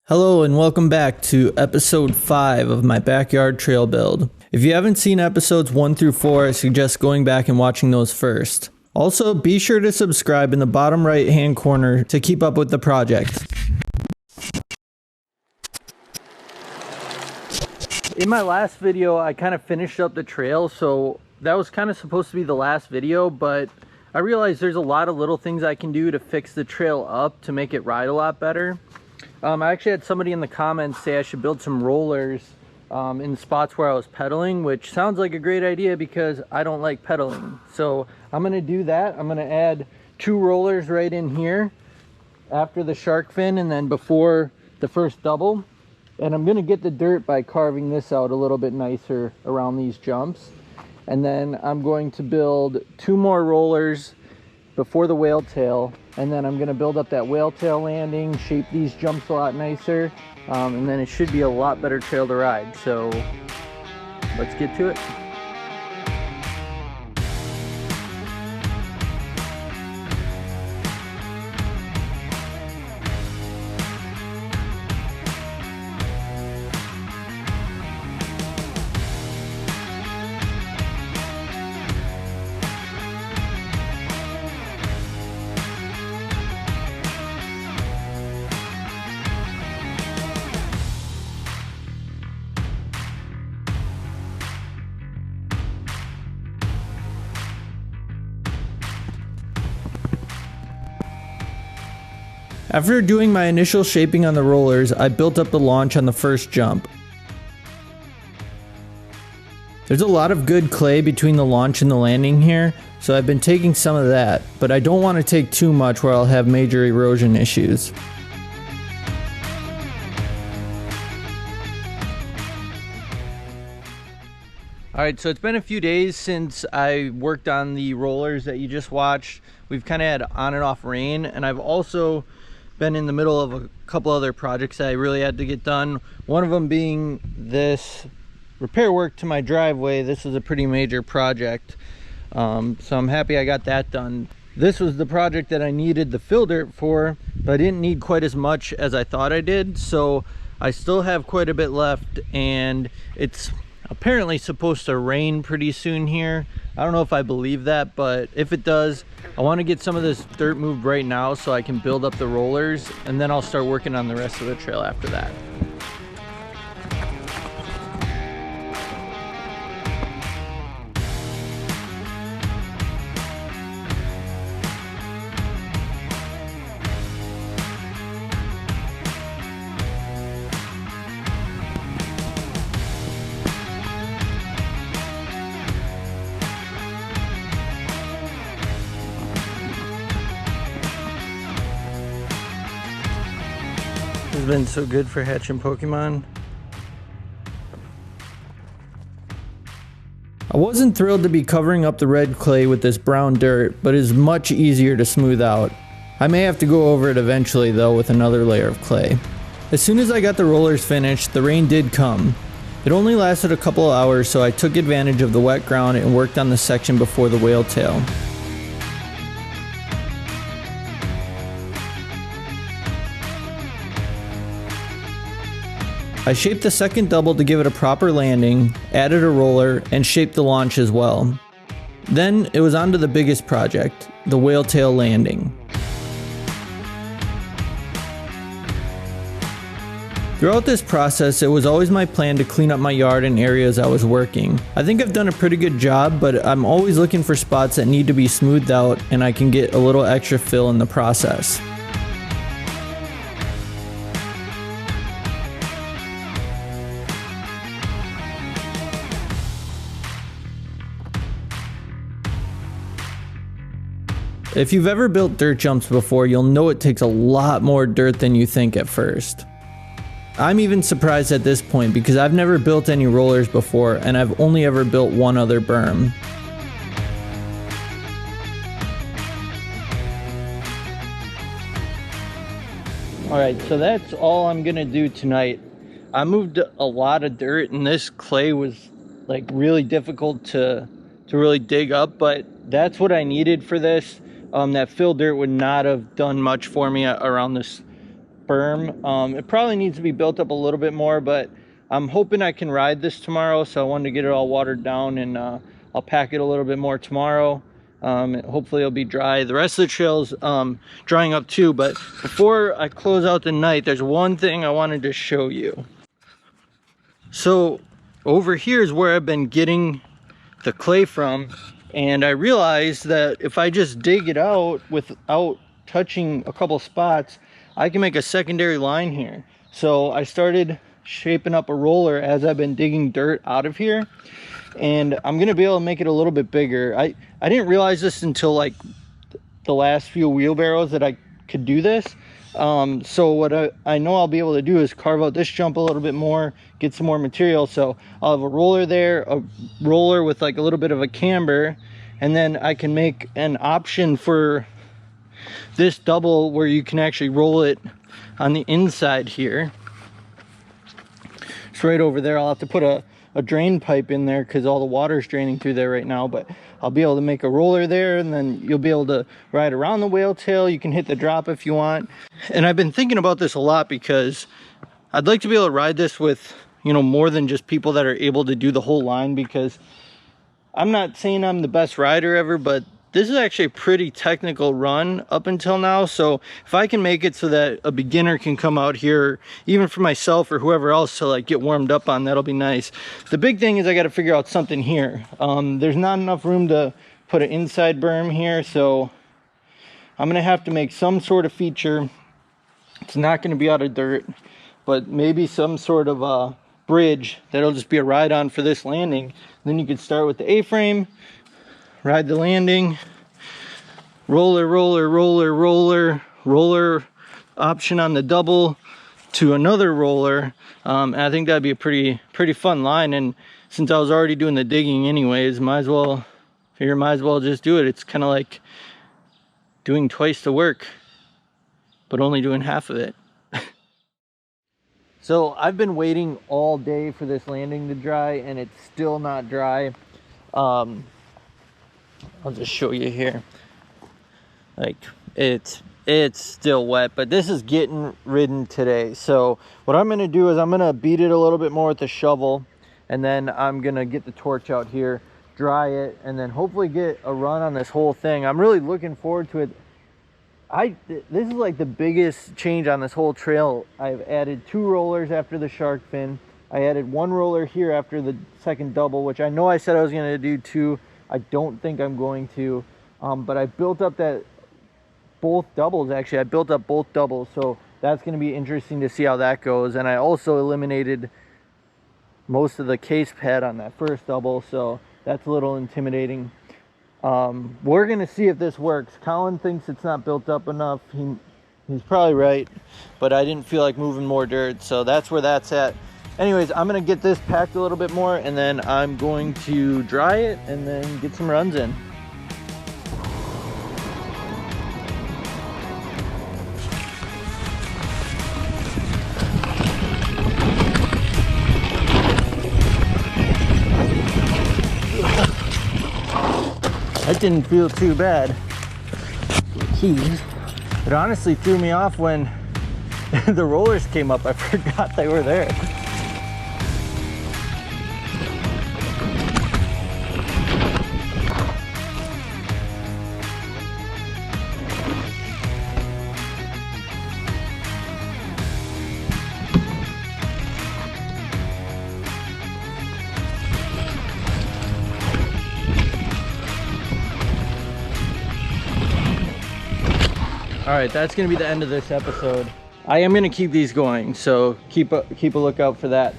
Hello and welcome back to episode 5 of my backyard trail build. If you haven't seen episodes 1 through 4, I suggest going back and watching those first. Also, be sure to subscribe in the bottom right hand corner to keep up with the project. In my last video, I kind of finished up the trail, so that was kind of supposed to be the last video, but I realized there's a lot of little things I can do to fix the trail up to make it ride a lot better. I actually had somebody in the comments say I should build some rollers in the spots where I was pedaling, which sounds like a great idea because I don't like pedaling. So I'm going to do that. I'm going to add 2 rollers right in here after the shark fin and then before the first double. And I'm going to get the dirt by carving this out a little bit nicer around these jumps. And then I'm going to build 2 more rollers before the whale tail, and then I'm going to build up that whale tail landing, shape these jumps a lot nicer, and then it should be a lot better trail to ride. So let's get to it. After doing my initial shaping on the rollers, I built up the launch on the first jump. There's a lot of good clay between the launch and the landing here, so I've been taking some of that, but I don't want to take too much where I'll have major erosion issues. Alright, so it's been a few days since I worked on the rollers that you just watched. We've kind of had on and off rain, and I've also been in the middle of a couple other projects that I really had to get done. One of them being this repair work to my driveway. This was a pretty major project, so I'm happy I got that done. This was the project that I needed the fill dirt for, but I didn't need quite as much as I thought I did, so I still have quite a bit left, and it's apparently supposed to rain pretty soon here. I don't know if I believe that, but if it does, I want to get some of this dirt moved right now so I can build up the rollers, and then I'll start working on the rest of the trail after that. It's been so good for hatching Pokemon. I wasn't thrilled to be covering up the red clay with this brown dirt, but it is much easier to smooth out. I may have to go over it eventually though with another layer of clay. As soon as I got the rollers finished, the rain did come. It only lasted a couple of hours, so I took advantage of the wet ground and worked on the section before the whale tail. I shaped the second double to give it a proper landing, added a roller, and shaped the launch as well. Then it was on to the biggest project, the whale tail landing. Throughout this process, it was always my plan to clean up my yard and areas I was working. I think I've done a pretty good job, but I'm always looking for spots that need to be smoothed out and I can get a little extra fill in the process. If you've ever built dirt jumps before, you'll know it takes a lot more dirt than you think at first. I'm even surprised at this point because I've never built any rollers before and I've only ever built one other berm. Alright, so that's all I'm gonna do tonight. I moved a lot of dirt and this clay was like really difficult to really dig up, but that's what I needed for this. That fill dirt would not have done much for me around this berm. It probably needs to be built up a little bit more, but I'm hoping I can ride this tomorrow, so I wanted to get it all watered down, and I'll pack it a little bit more tomorrow. Hopefully it'll be dry. The rest of the trail's drying up too, but before I close out the night, there's one thing I wanted to show you. So over here is where I've been getting the clay from, and I realized that if I just dig it out without touching a couple spots, I can make a secondary line here. So I started shaping up a roller as I've been digging dirt out of here, and I'm gonna be able to make it a little bit bigger. I didn't realize this until like the last few wheelbarrows that I could do this. So what I know I'll be able to do is carve out this jump a little bit more, get some more material. So I'll have a roller there, a roller with like a little bit of a camber, and then I can make an option for this double where you can actually roll it on the inside here. It's right over there. I'll have to put a drain pipe in there because all the water is draining through there right now, but I'll be able to make a roller there, and then you'll be able to ride around the whale tail. You can hit the drop if you want. And I've been thinking about this a lot because I'd like to be able to ride this with, you know, more than just people that are able to do the whole line, because I'm not saying I'm the best rider ever, but this is actually a pretty technical run up until now. So if I can make it so that a beginner can come out here, even for myself or whoever else, to like get warmed up on, that'll be nice. The big thing is I got to figure out something here. There's not enough room to put an inside berm here, so I'm gonna have to make some sort of feature. It's not going to be out of dirt, but maybe some sort of a bridge that'll just be a ride on for this landing. Then you could start with the A-frame, ride the landing, roller, roller, roller, roller, roller option on the double to another roller. And I think that'd be a pretty fun line. And since I was already doing the digging anyways, might as well just do it. It's kind of like doing twice the work, but only doing half of it. So I've been waiting all day for this landing to dry, and it's still not dry. I'll just show you here. Like it's still wet, but this is getting ridden today. So what I'm gonna do is I'm gonna beat it a little bit more with the shovel, and then I'm gonna get the torch out here, dry it, and then hopefully get a run on this whole thing. I'm really looking forward to it. This is like the biggest change on this whole trail. I've added 2 rollers after the shark fin. I added 1 roller here after the second double, which I know I said I was gonna do 2. I don't think I'm going to, but I built up both doubles. Actually, I built up both doubles, so that's going to be interesting to see how that goes. And I also eliminated most of the case pad on that first double, so that's a little intimidating. We're going to see if this works. Colin thinks it's not built up enough. He's probably right, but I didn't feel like moving more dirt, so that's where that's at. Anyways, I'm gonna get this packed a little bit more, and then I'm going to dry it and then get some runs in. That didn't feel too bad. Keys. It honestly threw me off when the rollers came up. I forgot they were there. All right, that's gonna be the end of this episode. I am gonna keep these going, so keep a lookout for that.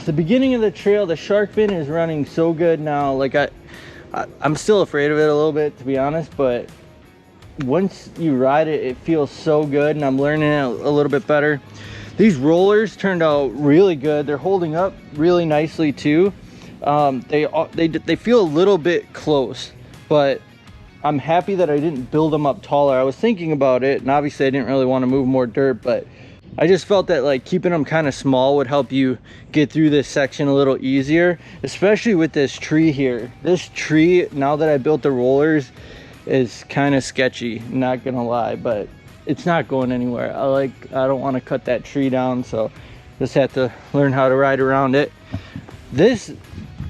The beginning of the trail, the shark fin is running so good now. Like I'm still afraid of it a little bit, to be honest, but once you ride it, it feels so good, and I'm learning it a little bit better. These rollers turned out really good. They're holding up really nicely too. They feel a little bit close, but I'm happy that I didn't build them up taller. I was thinking about it, and obviously I didn't really want to move more dirt, but I just felt that like keeping them kind of small would help you get through this section a little easier, especially with this tree here. This tree, now that I built the rollers, is kind of sketchy, not gonna lie, but it's not going anywhere. I don't want to cut that tree down, so just have to learn how to ride around it. This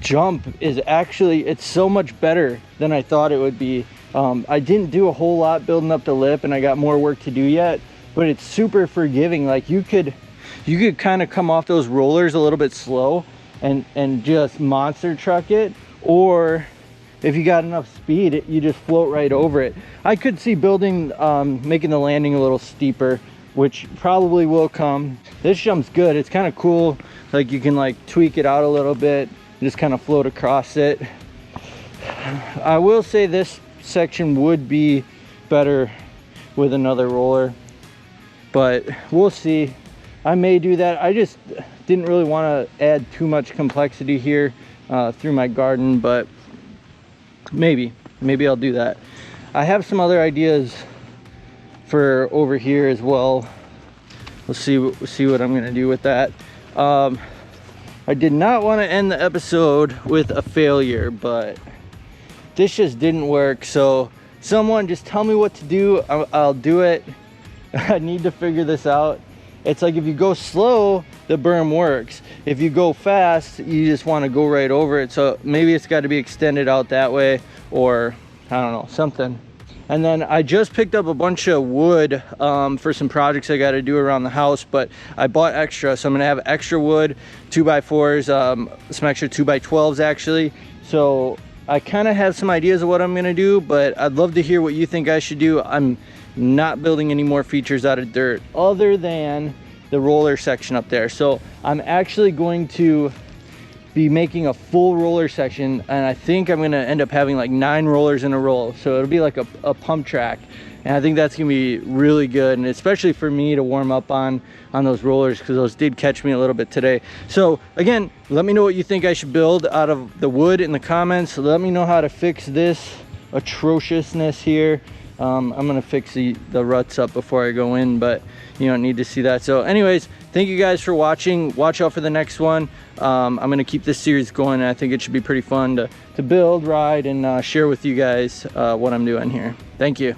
jump is actually, it's so much better than I thought it would be. I didn't do a whole lot building up the lip, and I got more work to do yet, but it's super forgiving. Like you could kind of come off those rollers a little bit slow and just monster truck it, or if you got enough speed, you just float right over it. I could see building, making the landing a little steeper, which probably will come. This jump's good. It's kind of cool. Like you can like tweak it out a little bit, just kind of float across it. I will say this section would be better with another roller, but we'll see. I may do that. I just didn't really want to add too much complexity here through my garden, but maybe I'll do that. I have some other ideas for over here as well. We'll see what I'm gonna do with that. I did not want to end the episode with a failure, but this just didn't work. So someone just tell me what to do. I'll do it. I need to figure this out. It's like if you go slow, the berm works. If you go fast, you just want to go right over it. So maybe it's got to be extended out that way, or I don't know, something. And then I just picked up a bunch of wood for some projects I got to do around the house, but I bought extra. So I'm going to have extra wood, 2x4s, some extra 2x12s actually. So I kind of have some ideas of what I'm going to do, but I'd love to hear what you think I should do. I'm not building any more features out of dirt other than the roller section up there. So I'm actually going to be making a full roller section, and I think I'm going to end up having like 9 rollers in a row. So it'll be like a pump track, and I think that's going to be really good, and especially for me to warm up on those rollers, because those did catch me a little bit today. So again, let me know what you think I should build out of the wood in the comments. Let me know how to fix this atrociousness here. I'm gonna fix the ruts up before I go in, but you don't need to see that. So anyways, thank you guys for watching. Watch out for the next one. I'm gonna keep this series going, and I think it should be pretty fun to build, ride, and share with you guys what I'm doing here. Thank you.